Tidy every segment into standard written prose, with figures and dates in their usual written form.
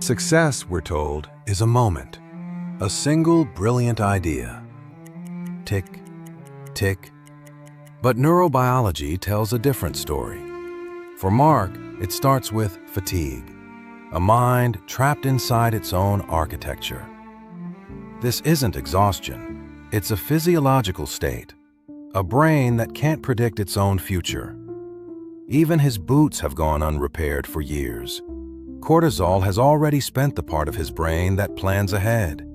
Success, we're told, is a moment, a single brilliant idea. Tick, tick. But neurobiology tells a different story. For Mark, it starts with fatigue, a mind trapped inside its own architecture. This isn't exhaustion, it's a physiological state, a brain that can't predict its own future. Even his boots have gone unrepaired for years. Cortisol has already spent the part of his brain that plans ahead.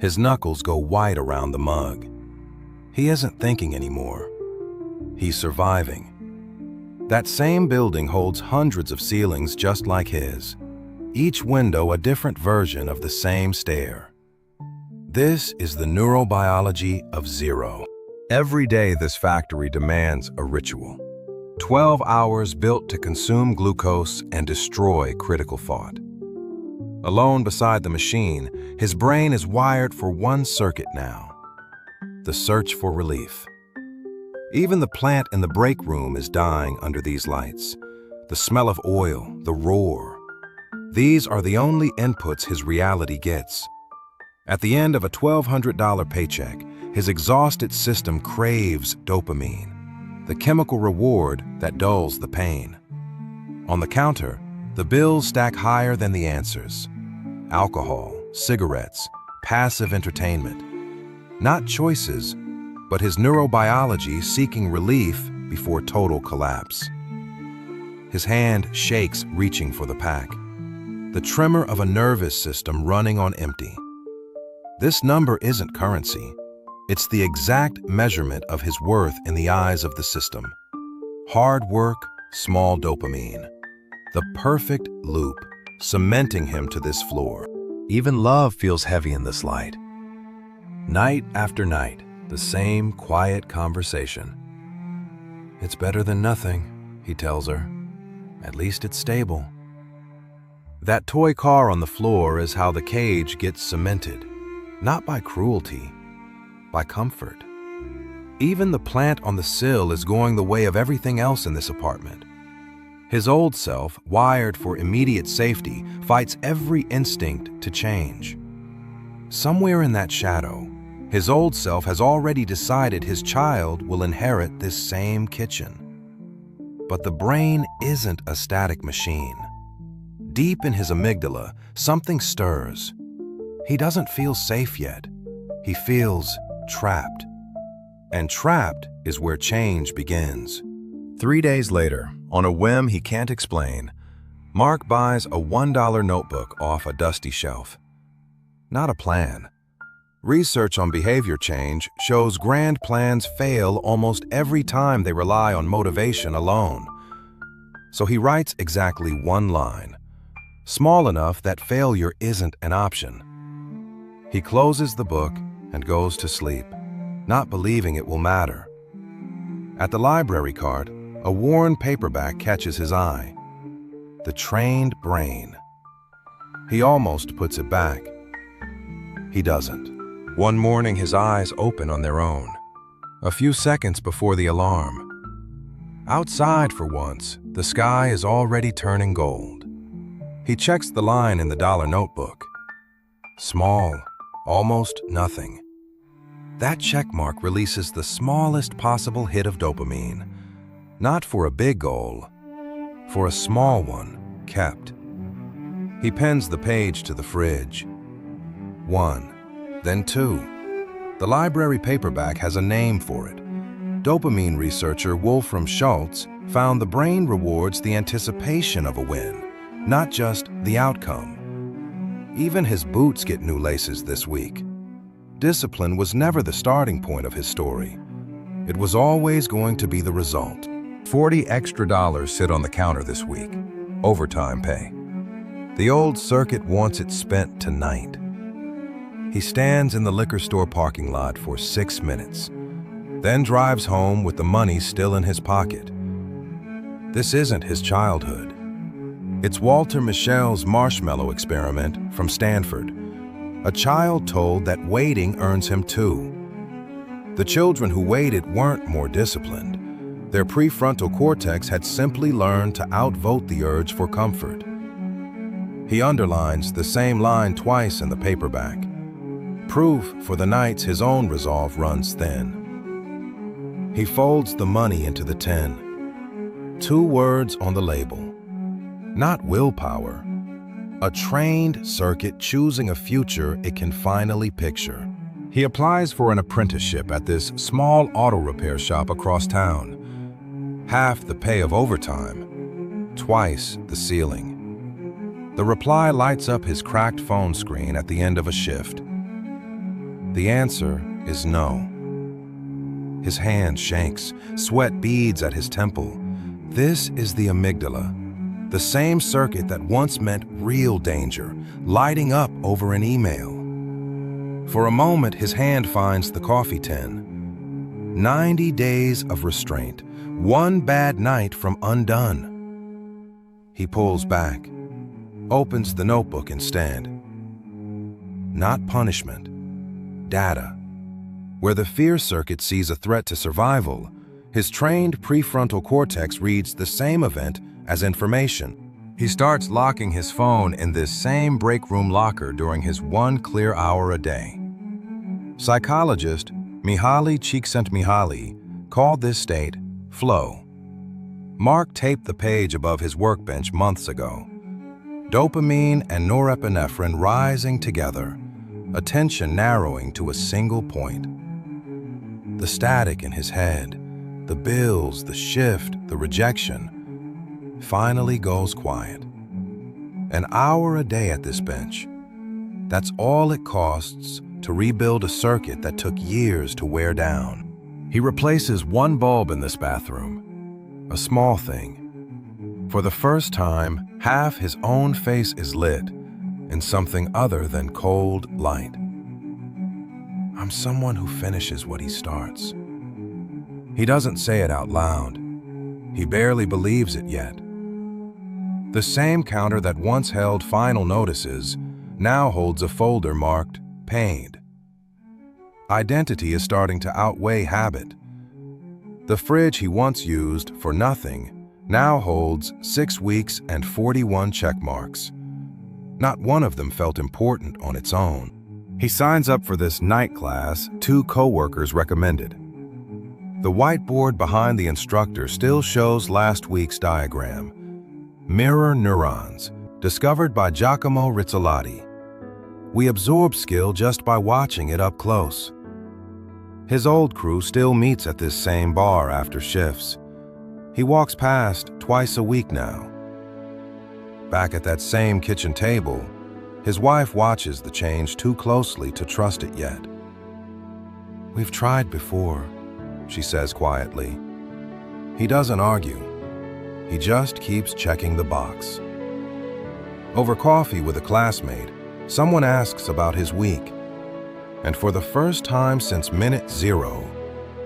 His knuckles go white around the mug. He isn't thinking anymore. He's surviving. That same building holds hundreds of ceilings just like his, each window a different version of the same stair. This is the neurobiology of zero. Every day this factory demands a ritual. 12 hours built to consume glucose and destroy critical thought. Alone beside the machine, his brain is wired for one circuit now: the search for relief. Even the plant in the break room is dying under these lights. The smell of oil, the roar. These are the only inputs his reality gets. At the end of a $1,200 paycheck, his exhausted system craves dopamine, the chemical reward that dulls the pain. On the counter, the bills stack higher than the answers. Alcohol, cigarettes, passive entertainment. Not choices, but his neurobiology seeking relief before total collapse. His hand shakes reaching for the pack, the tremor of a nervous system running on empty. This number isn't currency. It's the exact measurement of his worth in the eyes of the system. Hard work, small dopamine. The perfect loop, cementing him to this floor. Even love feels heavy in this light. Night after night, the same quiet conversation. It's better than nothing, he tells her. At least it's stable. That toy car on the floor is how the cage gets cemented. Not by cruelty, by comfort. Even the plant on the sill is going the way of everything else in this apartment. His old self, wired for immediate safety, fights every instinct to change. Somewhere in that shadow, his old self has already decided his child will inherit this same kitchen. But the brain isn't a static machine. Deep in his amygdala, something stirs. He doesn't feel safe yet. He feels trapped. And trapped is where change begins. 3 days later, on a whim he can't explain, Mark buys a $1 notebook off a dusty shelf. Not a plan. Research on behavior change shows grand plans fail almost every time they rely on motivation alone. So he writes exactly one line, small enough that failure isn't an option. He closes the book and goes to sleep, not believing it will matter. At the library cart, a worn paperback catches his eye. The Trained Brain. He almost puts it back. He doesn't. One morning his eyes open on their own, a few seconds before the alarm. Outside for once, the sky is already turning gold. He checks the line in the dollar notebook. Small, almost nothing. That checkmark releases the smallest possible hit of dopamine. Not for a big goal, for a small one kept. He pens the page to the fridge. 1, then 2. The library paperback has a name for it. Dopamine researcher Wolfram Schultz found the brain rewards the anticipation of a win, not just the outcome. Even his boots get new laces this week. Discipline was never the starting point of his story. It was always going to be the result. $40 extra sit on the counter this week. Overtime pay. The old circuit wants it spent tonight. He stands in the liquor store parking lot for 6 minutes, then drives home with the money still in his pocket. This isn't his childhood. It's Walter Mischel's marshmallow experiment from Stanford. A child told that waiting earns him too. The children who waited weren't more disciplined. Their prefrontal cortex had simply learned to outvote the urge for comfort. He underlines the same line twice in the paperback. Proof for the nights his own resolve runs thin. He folds the money into the tin. 2 words on the label. Not willpower. A trained circuit choosing a future it can finally picture. He applies for an apprenticeship at this small auto repair shop across town. Half the pay of overtime, twice the ceiling. The reply lights up his cracked phone screen at the end of a shift. The answer is no. His hand shakes, sweat beads at his temple. This is the amygdala, the same circuit that once meant real danger, lighting up over an email. For a moment, his hand finds the coffee tin. 90 days of restraint, 1 bad night from undone. He pulls back, opens the notebook instead. Not punishment, data. Where the fear circuit sees a threat to survival, his trained prefrontal cortex reads the same event as information. He starts locking his phone in this same break room locker during his 1 clear hour a day. Psychologist Mihaly Csikszentmihalyi called this state flow. Mark taped the page above his workbench months ago. Dopamine and norepinephrine rising together, attention narrowing to a single point. The static in his head, the bills, the shift, the rejection, finally goes quiet. An hour a day at this bench. That's all it costs to rebuild a circuit that took years to wear down. He replaces 1 bulb in this bathroom, a small thing. For the first time, half his own face is lit in something other than cold light. I'm someone who finishes what he starts. He doesn't say it out loud. He barely believes it yet. The same counter that once held final notices now holds a folder marked paid. Identity is starting to outweigh habit. The fridge he once used for nothing now holds 6 weeks and 41 check marks. Not one of them felt important on its own. He signs up for this night class 2 coworkers recommended. The whiteboard behind the instructor still shows last week's diagram. Mirror neurons, discovered by Giacomo Rizzolatti. We absorb skill just by watching it up close. His old crew still meets at this same bar after shifts. He walks past twice a week now. Back at that same kitchen table, his wife watches the change too closely to trust it yet. We've tried before, she says quietly. He doesn't argue. He just keeps checking the box. Over coffee with a classmate, someone asks about his week. And for the first time since minute 0,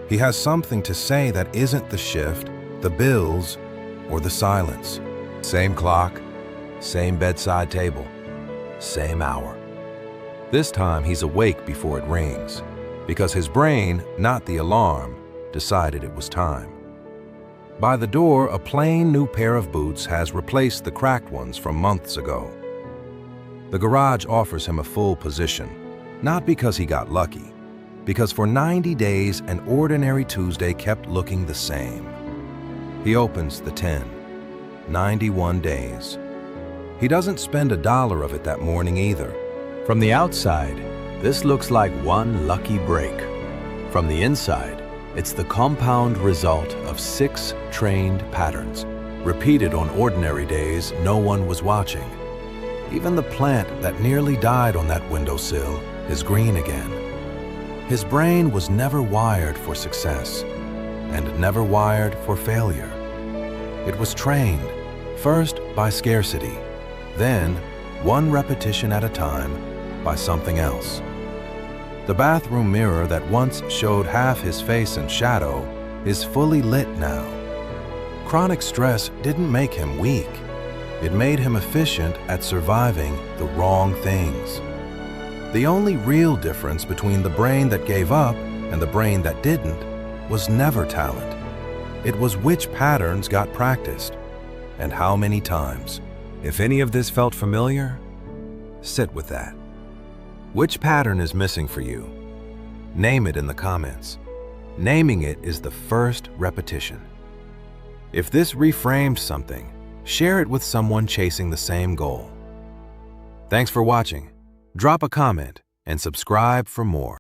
he has something to say that isn't the shift, the bills, or the silence. Same clock, same bedside table, same hour. This time he's awake before it rings, because his brain, not the alarm, decided it was time. By the door, a plain new pair of boots has replaced the cracked ones from months ago. The garage offers him a full position, not because he got lucky, because for 90 days an ordinary Tuesday kept looking the same. He opens the tin. 91 days. He doesn't spend $1 of it that morning either. From the outside, this looks like one lucky break. From the inside, it's the compound result of 6 trained patterns, repeated on ordinary days no one was watching. Even the plant that nearly died on that windowsill is green again. His brain was never wired for success, and never wired for failure. It was trained, first by scarcity, then, 1 repetition at a time, by something else. The bathroom mirror that once showed half his face in shadow is fully lit now. Chronic stress didn't make him weak. It made him efficient at surviving the wrong things. The only real difference between the brain that gave up and the brain that didn't was never talent. It was which patterns got practiced and how many times. If any of this felt familiar, sit with that. Which pattern is missing for you? Name it in the comments. Naming it is the first repetition. If this reframed something, share it with someone chasing the same goal. Thanks for watching. Drop a comment and subscribe for more.